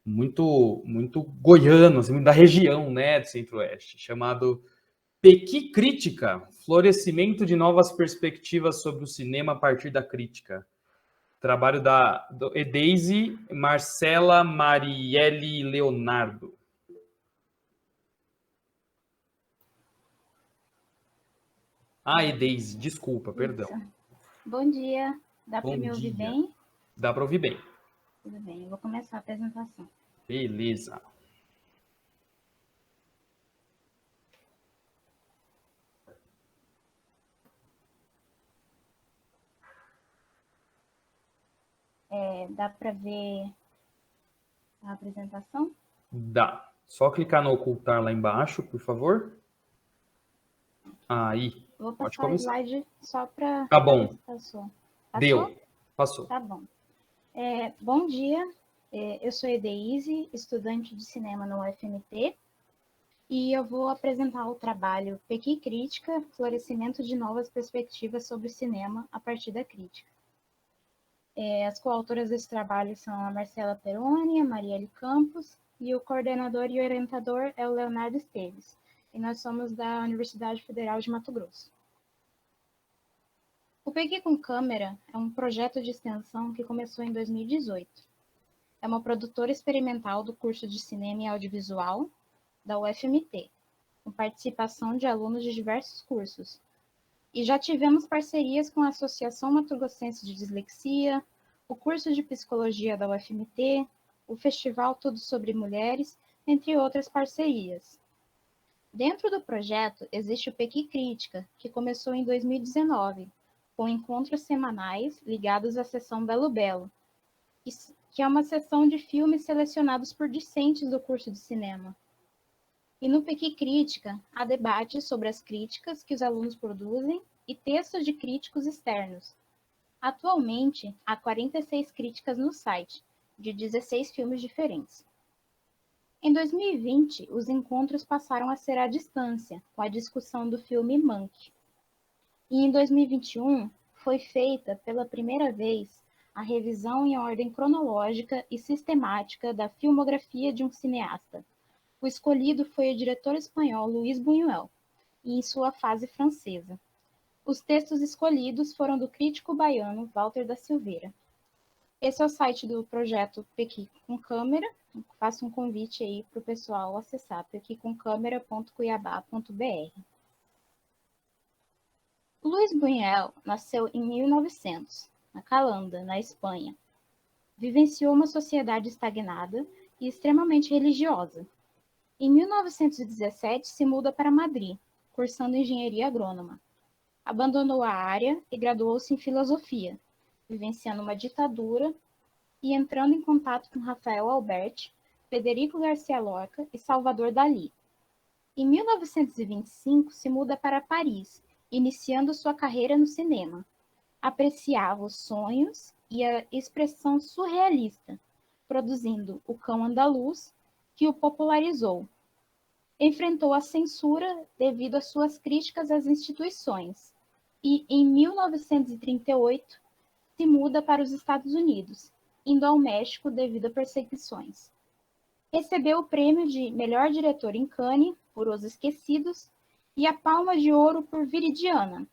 muito goiano, assim, da região, né, do Centro-Oeste, chamado Pequi Crítica, Florescimento de Novas Perspectivas sobre o Cinema a partir da Crítica. Trabalho do Edeise Marcela Marielle Leonardo. Ah, Edeise, desculpa, perdão. Isso. Bom dia, dá para me ouvir bem? Dá para ouvir bem. Tudo bem, eu vou começar a apresentação. Beleza. Dá para ver a apresentação? Dá. Só clicar no ocultar lá embaixo, por favor. Aí, Vou pode passar o começar. slide só para Tá ver bom. se passou. Deu. Passou. Tá bom. Bom dia, eu sou Edeise, estudante de cinema no UFMT, e eu vou apresentar o trabalho Pequi Crítica, Florescimento de Novas Perspectivas sobre o Cinema a partir da Crítica. As coautoras desse trabalho são a Marcela Peroni, a Marielle Campos, e o coordenador e orientador é o Leonardo Esteves, e nós somos da Universidade Federal de Mato Grosso. O Pequi com Câmera é um projeto de extensão que começou em 2018. É uma produtora experimental do curso de Cinema e Audiovisual da UFMT, com participação de alunos de diversos cursos. E já tivemos parcerias com a Associação Mato Grossense de Dislexia, o curso de Psicologia da UFMT, o Festival Tudo Sobre Mulheres, entre outras parcerias. Dentro do projeto existe o Pequi Crítica, que começou em 2019, com encontros semanais ligados à sessão Belo Belo, que é uma sessão de filmes selecionados por discentes do curso de cinema. E no Pequi Crítica, há debates sobre as críticas que os alunos produzem e textos de críticos externos. Atualmente, há 46 críticas no site, de 16 filmes diferentes. Em 2020, os encontros passaram a ser à distância, com a discussão do filme Mank. E em 2021, foi feita pela primeira vez a revisão em ordem cronológica e sistemática da filmografia de um cineasta. O escolhido foi o diretor espanhol Luis Buñuel, e em sua fase francesa. Os textos escolhidos foram do crítico baiano Walter da Silveira. Esse é o site do projeto Pequi com Câmera. Faço um convite aí para o pessoal acessar pequicomcamera.cuiabá.br. Luis Buñuel nasceu em 1900, na Calanda, na Espanha. Vivenciou uma sociedade estagnada e extremamente religiosa. Em 1917, se muda para Madrid, cursando engenharia agrônoma. Abandonou a área e graduou-se em filosofia, vivenciando uma ditadura e entrando em contato com Rafael Alberti, Federico Garcia Lorca e Salvador Dalí. Em 1925, se muda para Paris, iniciando sua carreira no cinema. Apreciava os sonhos e a expressão surrealista, produzindo O Cão Andaluz, que o popularizou. Enfrentou a censura devido às suas críticas às instituições e, em 1938, se muda para os Estados Unidos, indo ao México devido a perseguições. Recebeu o prêmio de melhor diretor em Cannes por Os Esquecidos e a Palma de Ouro por Viridiana.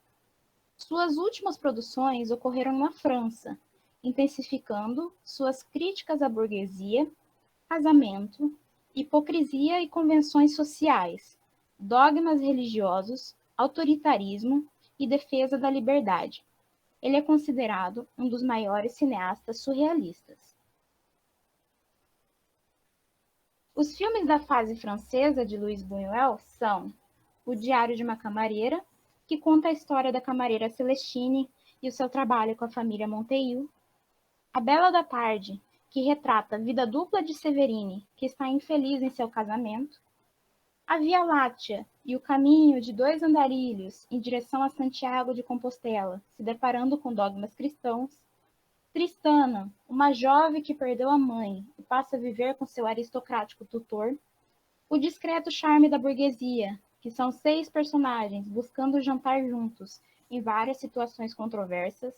Suas últimas produções ocorreram na França, intensificando suas críticas à burguesia, casamento, hipocrisia e convenções sociais, dogmas religiosos, autoritarismo e defesa da liberdade. Ele é considerado um dos maiores cineastas surrealistas. Os filmes da fase francesa de Luis Buñuel são O Diário de uma Camareira, que conta a história da camareira Celestine e o seu trabalho com a família Monteil. A Bela da Tarde, que retrata a vida dupla de Severine, que está infeliz em seu casamento. A Via Láctea e o caminho de dois andarilhos em direção a Santiago de Compostela, se deparando com dogmas cristãos. Tristana, uma jovem que perdeu a mãe e passa a viver com seu aristocrático tutor. O discreto charme da burguesia, que são 6 personagens buscando jantar juntos em várias situações controversas.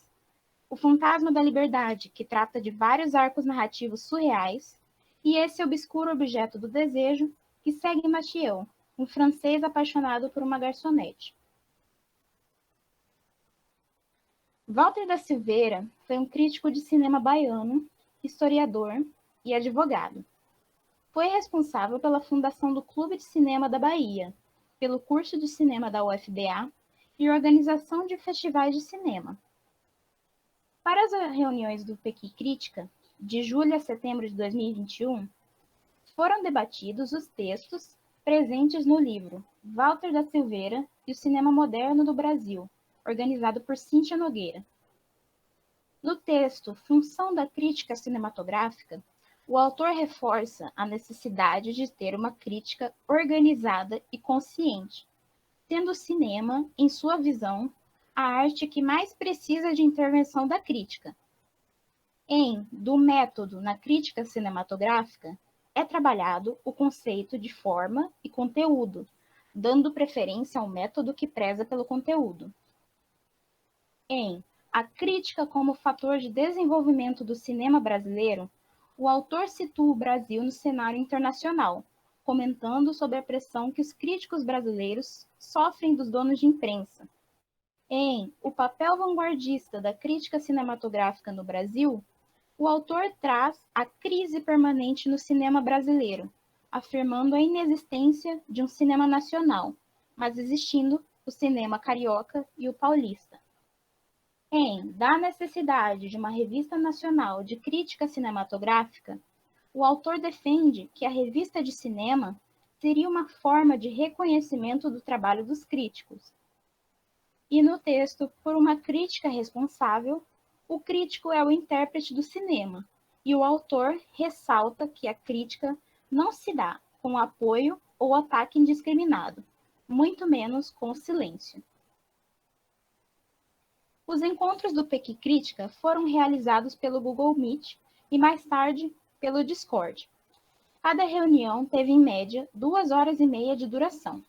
O Fantasma da Liberdade, que trata de vários arcos narrativos surreais. e esse obscuro objeto do desejo que segue Mathieu, um francês apaixonado por uma garçonete. Walter da Silveira foi um crítico de cinema baiano, historiador e advogado. Foi responsável pela fundação do Clube de Cinema da Bahia, pelo curso de cinema da UFBA e organização de festivais de cinema. Para as reuniões do Pequi Crítica, de julho a setembro de 2021, foram debatidos os textos presentes no livro Walter da Silveira e o Cinema Moderno do Brasil, organizado por Cíntia Nogueira. No texto Função da Crítica Cinematográfica, o autor reforça a necessidade de ter uma crítica organizada e consciente, sendo o cinema, em sua visão, a arte que mais precisa de intervenção da crítica. Do método na crítica cinematográfica, é trabalhado o conceito de forma e conteúdo, dando preferência ao método que preza pelo conteúdo. A crítica como fator de desenvolvimento do cinema brasileiro, o autor situa o Brasil no cenário internacional, comentando sobre a pressão que os críticos brasileiros sofrem dos donos de imprensa. O papel vanguardista da crítica cinematográfica no Brasil, o autor traz a crise permanente no cinema brasileiro, afirmando a inexistência de um cinema nacional, mas existindo o cinema carioca e o paulista. Da necessidade de uma revista nacional de crítica cinematográfica, o autor defende que a revista de cinema seria uma forma de reconhecimento do trabalho dos críticos. E no texto, por uma crítica responsável, o crítico é o intérprete do cinema, e o autor ressalta que a crítica não se dá com apoio ou ataque indiscriminado, muito menos com silêncio. Os encontros do Pequi Crítica foram realizados pelo Google Meet e mais tarde pelo Discord. Cada reunião teve em média 2h30 de duração.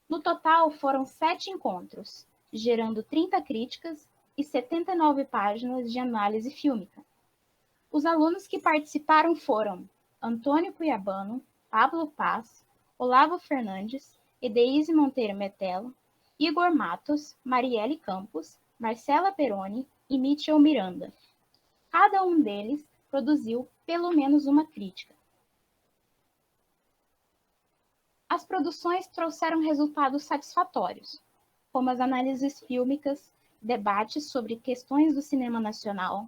No total foram 7 encontros, gerando 30 críticas e 79 páginas de análise fílmica. Os alunos que participaram foram Antônio Cuiabano, Pablo Paz, Olavo Fernandes, Edeise Monteiro Metelo, Igor Matos, Marielle Campos, Marcela Peroni e Mitchell Miranda. Cada um deles produziu pelo menos uma crítica. As produções trouxeram resultados satisfatórios, como as análises fílmicas, debates sobre questões do cinema nacional,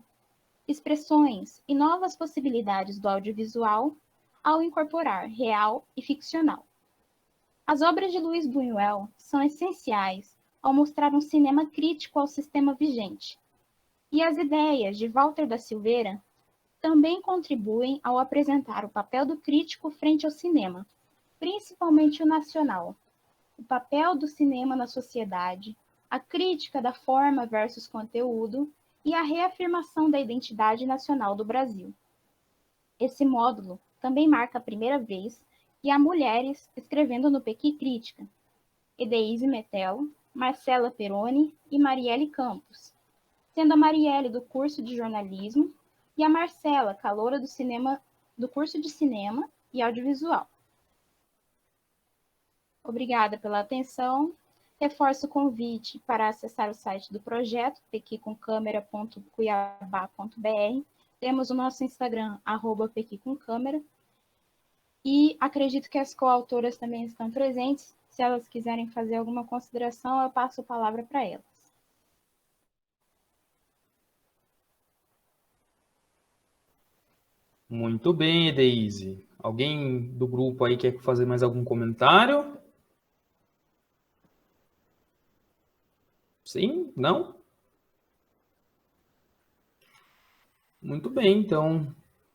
expressões e novas possibilidades do audiovisual ao incorporar real e ficcional. As obras de Luiz Buñuel são essenciais ao mostrar um cinema crítico ao sistema vigente, e as ideias de Walter da Silveira também contribuem ao apresentar o papel do crítico frente ao cinema, principalmente o nacional, o papel do cinema na sociedade, a crítica da forma versus conteúdo e a reafirmação da identidade nacional do Brasil. Esse módulo também marca a primeira vez que há mulheres escrevendo no Pequi Crítica, Edeise Metelo, Marcela Peroni e Marielle Campos, sendo a Marielle do curso de jornalismo e a Marcela, caloura do curso de cinema e audiovisual. Obrigada pela atenção. Reforço o convite para acessar o site do projeto, pequicomcamera.cuiabá.br. Temos o nosso Instagram, @pequicomcamera. E acredito que as coautoras também estão presentes. Se elas quiserem fazer alguma consideração, eu passo a palavra para elas. Muito bem, Edeise. Alguém do grupo aí quer fazer mais algum comentário? Sim? Não? Muito bem, então,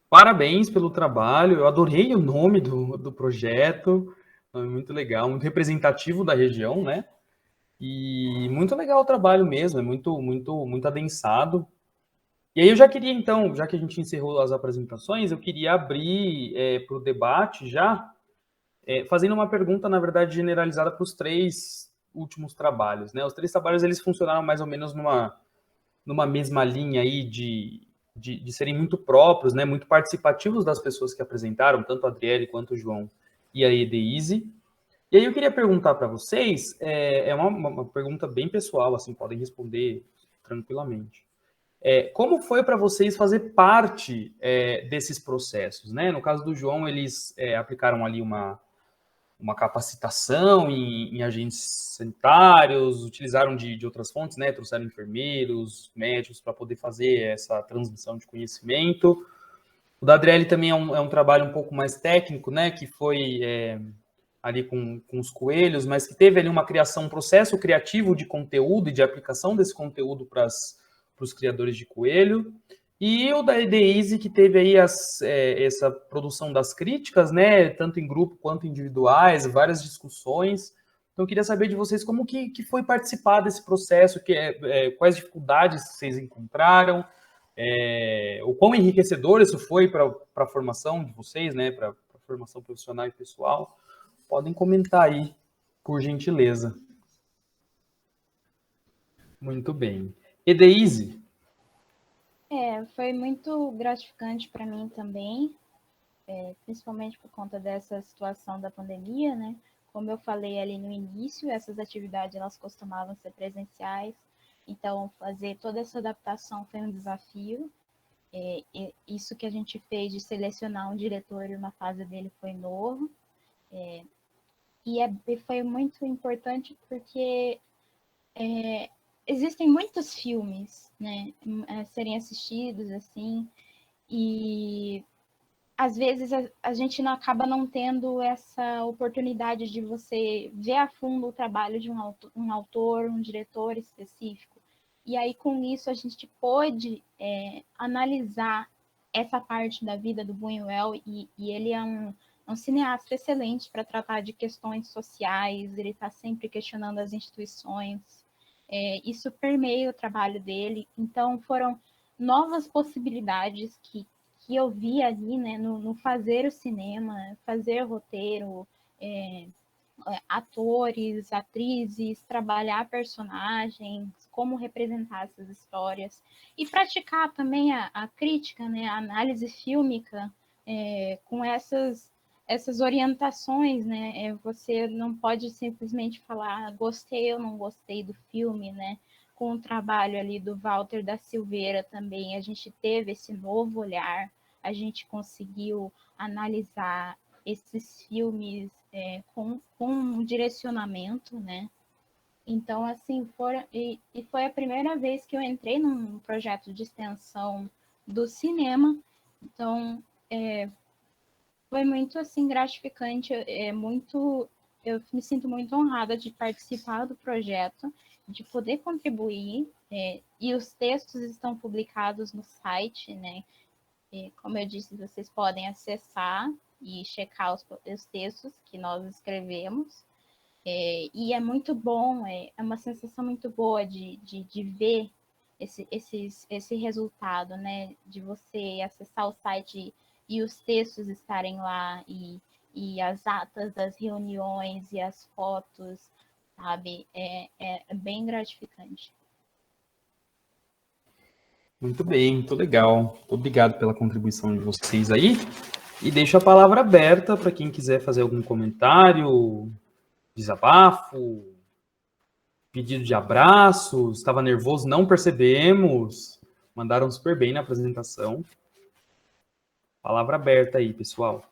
parabéns pelo trabalho. Eu adorei o nome do projeto, muito legal, muito representativo da região, né? E muito legal o trabalho mesmo, é muito adensado. E aí eu já queria, então, já que a gente encerrou as apresentações, eu queria abrir para o debate já, fazendo uma pergunta, na verdade, generalizada para os 3 últimos trabalhos, né? Os 3 trabalhos, eles funcionaram mais ou menos numa mesma linha aí de de serem muito próprios, né, muito participativos das pessoas que apresentaram, tanto a Adriele quanto o João e a Edeise. E aí eu queria perguntar para vocês, é uma pergunta bem pessoal, assim, podem responder tranquilamente. Como foi para vocês fazer parte desses processos, né? No caso do João, eles aplicaram ali uma capacitação em agentes sanitários, utilizaram de outras fontes, né? Trouxeram enfermeiros, médicos para poder fazer essa transmissão de conhecimento. O da Adriele também é um trabalho um pouco mais técnico, né? Que foi ali com os coelhos, mas que teve ali uma criação, um processo criativo de conteúdo e de aplicação desse conteúdo para os criadores de coelho. E o da Edeise, que teve aí essa produção das críticas, né, tanto em grupo quanto individuais, várias discussões. Então, eu queria saber de vocês como que foi participar desse processo, quais dificuldades vocês encontraram, o quão enriquecedor isso foi para a formação de vocês, né, para a formação profissional e pessoal. Podem comentar aí, por gentileza. Muito bem. Edeise? Foi muito gratificante para mim também, principalmente por conta dessa situação da pandemia, né? Como eu falei ali no início, essas atividades elas costumavam ser presenciais, então fazer toda essa adaptação foi um desafio. Isso que a gente fez de selecionar um diretor e uma fase dele foi novo. E foi muito importante porque existem muitos filmes, né, a serem assistidos, assim, e às vezes a gente não acaba não tendo essa oportunidade de você ver a fundo o trabalho de um autor, um diretor específico. E aí, com isso, a gente pôde analisar essa parte da vida do Buñuel, e ele é um cineasta excelente para tratar de questões sociais, ele está sempre questionando as instituições, isso permeia o trabalho dele, então foram novas possibilidades que eu vi ali, né, no fazer o cinema, fazer roteiro, atores, atrizes, trabalhar personagens, como representar essas histórias e praticar também a crítica, né, a análise fílmica com essas orientações, né? Você não pode simplesmente falar gostei ou não gostei do filme, né? Com o trabalho ali do Walter da Silveira também, a gente teve esse novo olhar, a gente conseguiu analisar esses filmes com um direcionamento, né? Então, assim, foi a primeira vez que eu entrei num projeto de extensão do cinema, então foi muito, assim, gratificante, eu me sinto muito honrada de participar do projeto, de poder contribuir, e os textos estão publicados no site, né? Como eu disse, vocês podem acessar e checar os textos que nós escrevemos. E é muito bom, é uma sensação muito boa de ver esse resultado, né? De você acessar o site e os textos estarem lá, e as atas das reuniões e as fotos, sabe? É bem gratificante. Muito bem, muito legal. Muito obrigado pela contribuição de vocês aí. E deixo a palavra aberta para quem quiser fazer algum comentário, desabafo, pedido de abraço. Estava nervoso, não percebemos. Mandaram super bem na apresentação. Palavra aberta aí, pessoal.